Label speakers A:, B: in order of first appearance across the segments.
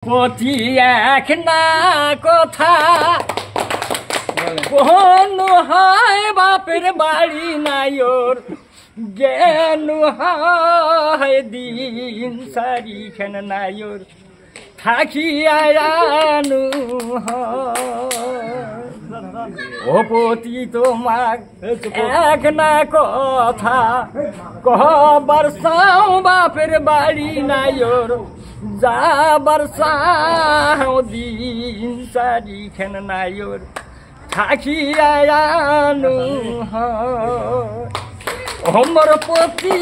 A: পতি এক না কথা কোন হয় বাপের বাড়ি নাইর জ্ঞান হয় দিন সারি খেন নাইর থাকি আয়ানু ও পতি তোমার এক না কথা কবার সাও বাপের বাড়ি নাইর যাবার সাও দিন সারি খেন নাইর থাকি আয়ানু অমর পতি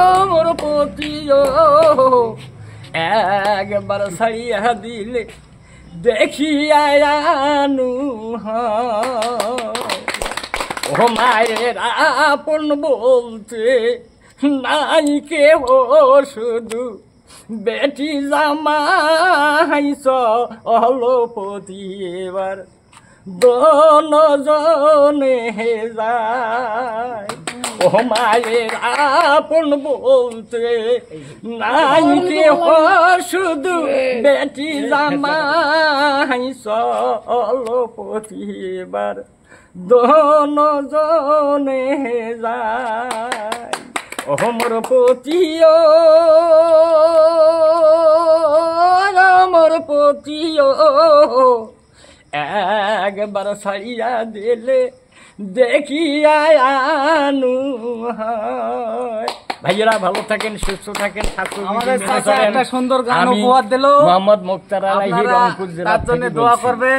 A: অমর পতি একবার ছাড়িয়া দিলে দেখি আয়ানু ও মায়ের আপন বলতে নাই কেহ শুধু বেটি জামাই চলপতি এবার দনজনে যায় ও মায়ের আপন বলতে নাই কেহ শুধু বেটি জামাই চলপতি এবার দনজনে যায় অমর পতি অমর পতি একবার ছাড়িয়া দিলে দেখি আয়ানু ভাইয়েরা ভালো থাকেন, সুস্থ থাকেন,
B: আমাদের সুন্দর গান উপহার দিল
A: মোহাম্মদ মুক্তার আলাইহি রংপুর জেলা থেকে দোয়া করবেন।